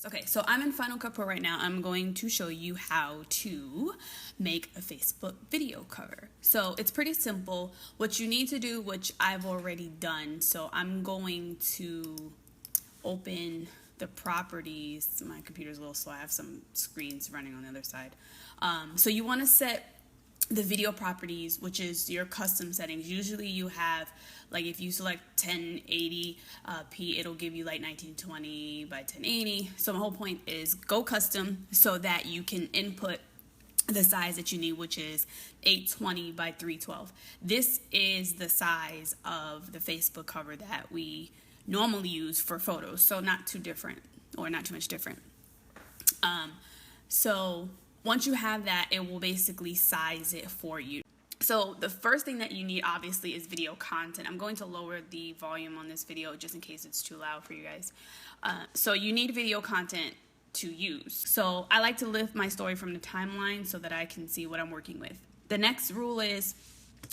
Okay, so I'm in Final Cut Pro right now. I'm going to show you how to make a Facebook video cover. So it's pretty simple. What you need to do, which I've already done, so I'm going to open the properties. My computer's a little slow. I have some screens running on the other side. So you want to set the video properties, which is your custom settings. Usually you have, like, if you select 1080p, it'll give you like 1920 by 1080. So my whole point is go custom so that you can input the size that you need, which is 820 by 312. This is the size of the Facebook cover that we normally use for photos, so not too different, or not too much different. So once you have that, it will basically size it for you. So the first thing that you need, obviously, is video content. I'm going to lower the volume on this video just in case it's too loud for you guys. So you need video content to use. So I like to lift my story from the timeline so that I can see what I'm working with. The next rule is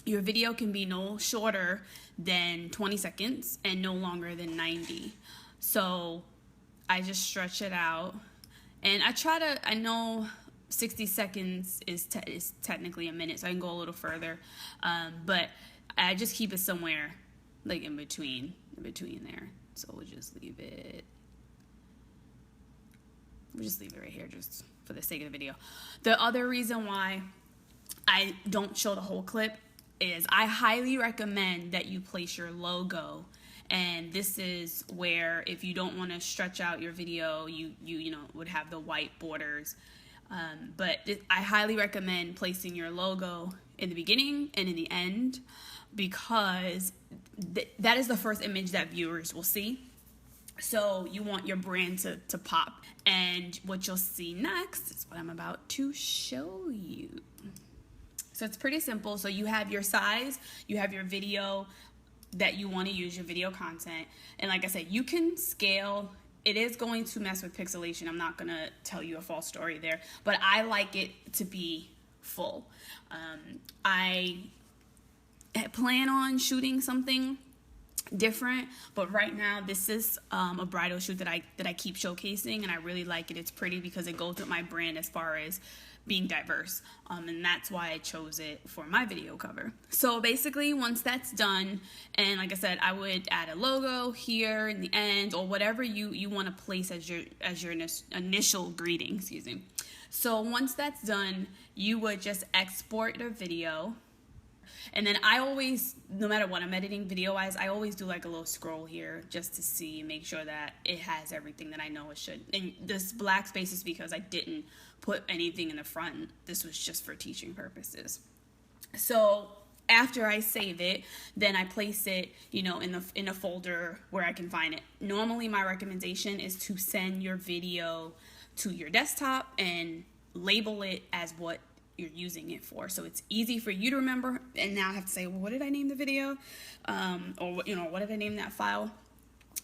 your video can be no shorter than 20 seconds and no longer than 90. So I just stretch it out. And I know 60 seconds is technically a minute, so I can go a little further, but I just keep it somewhere like in between there. So we'll just leave it right here just for the sake of the video. The other reason why I don't show the whole clip is I highly recommend that you place your logo. And this is where, if you don't want to stretch out your video, you would have the white borders. But I highly recommend placing your logo in the beginning and in the end, because that is the first image that viewers will see. So you want your brand to pop. And what you'll see next is what I'm about to show you. So it's pretty simple. So you have your size, you have your video that you want to use, your video content. And like I said, you can scale. It is going to mess with pixelation. I'm not going to tell you a false story there, but I like it to be full. I plan on shooting something different, but right now this is a bridal shoot that I keep showcasing, and I really like it. It's pretty because it goes with my brand as far as being diverse, and that's why I chose it for my video cover. So basically, once that's done, and like I said, I would add a logo here in the end, or whatever you want to place as your initial greeting, excuse me. So once that's done, you would just export the video. And then I always, no matter what I'm editing video-wise, I always do like a little scroll here just to see, make sure that it has everything that I know it should. And this black space is because I didn't put anything in the front. This was just for teaching purposes. So after I save it, then I place it, in a folder where I can find it. Normally, my recommendation is to send your video to your desktop and label it as what you're using it for, so it's easy for you to remember. And now I have to say, well, what did I name the video, or what did I name that file?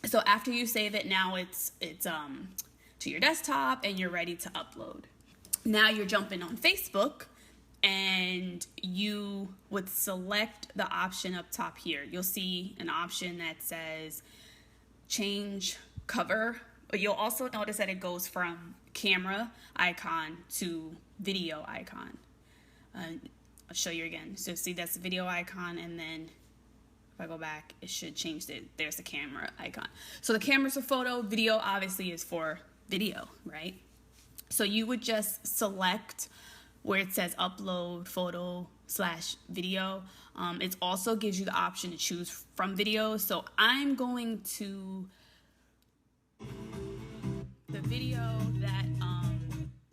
So after you save it, now it's to your desktop and you're ready to upload. Now you're jumping on Facebook, and you would select the option up top here. You'll see an option that says change cover, but you'll also notice that it goes from camera icon to video icon. I'll show you again. So see, that's the video icon, and then if I go back, it should change it. There's the camera icon. So the camera's for photo, video obviously is for video, right? So you would just select where it says upload photo / video. It also gives you the option to choose from video. So I'm going to the video that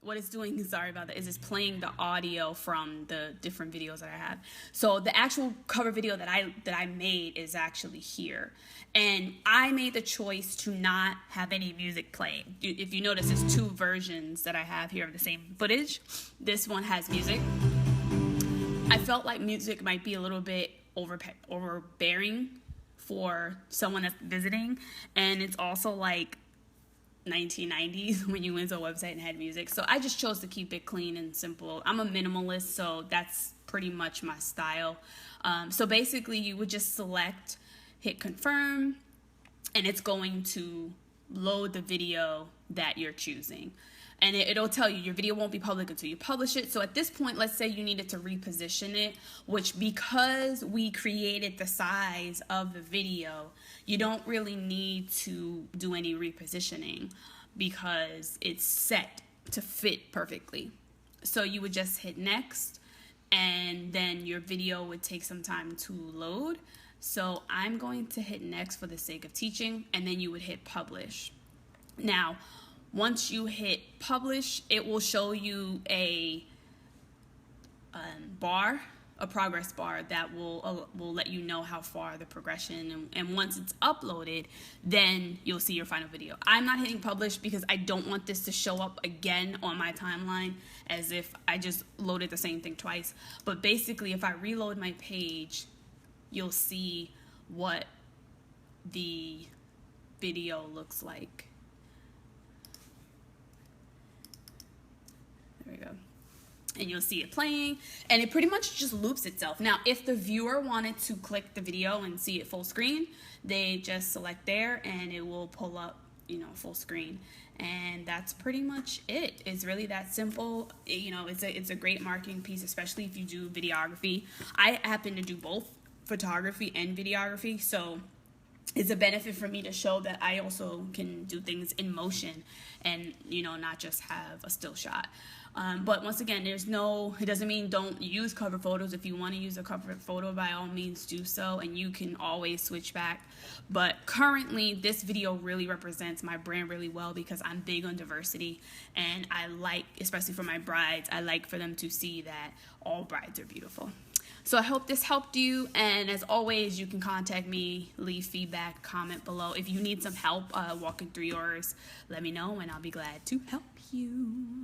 what it's doing, sorry about that, is it's playing the audio from the different videos that I have. So the actual cover video that I made is actually here. And I made the choice to not have any music playing. If you notice, there's two versions that I have here of the same footage. This one has music. I felt like music might be a little bit overbearing for someone that's visiting. And it's also like 1990s when you went to a website and had music. So I just chose to keep it clean and simple. I'm a minimalist, so that's pretty much my style. So basically you would just select, hit confirm, and it's going to load the video that you're choosing. And it'll tell you your video won't be public until you publish it. So at this point, let's say you needed to reposition it, which because we created the size of the video, you don't really need to do any repositioning because it's set to fit perfectly. So you would just hit next, and then your video would take some time to load. So I'm going to hit next for the sake of teaching, and then you would hit publish. Now, once you hit publish, it will show you a progress bar that will let you know how far the progression, and once it's uploaded, then you'll see your final video. I'm not hitting publish because I don't want this to show up again on my timeline as if I just loaded the same thing twice. But basically, if I reload my page, you'll see what the video looks like. There we go. And you'll see it playing, and it pretty much just loops itself. Now, if the viewer wanted to click the video and see it full screen, they just select there and it will pull up, full screen. And that's pretty much it. It's really that simple. It's a great marketing piece, especially if you do videography. I happen to do both photography and videography, so it's a benefit for me to show that I also can do things in motion and, not just have a still shot. But once again, it doesn't mean don't use cover photos. If you want to use a cover photo, by all means do so, and you can always switch back. But currently, this video really represents my brand really well because I'm big on diversity, and I like, especially for my brides, I like for them to see that all brides are beautiful. So I hope this helped you, and as always, you can contact me, leave feedback, comment below. If you need some help walking through yours, let me know, and I'll be glad to help you.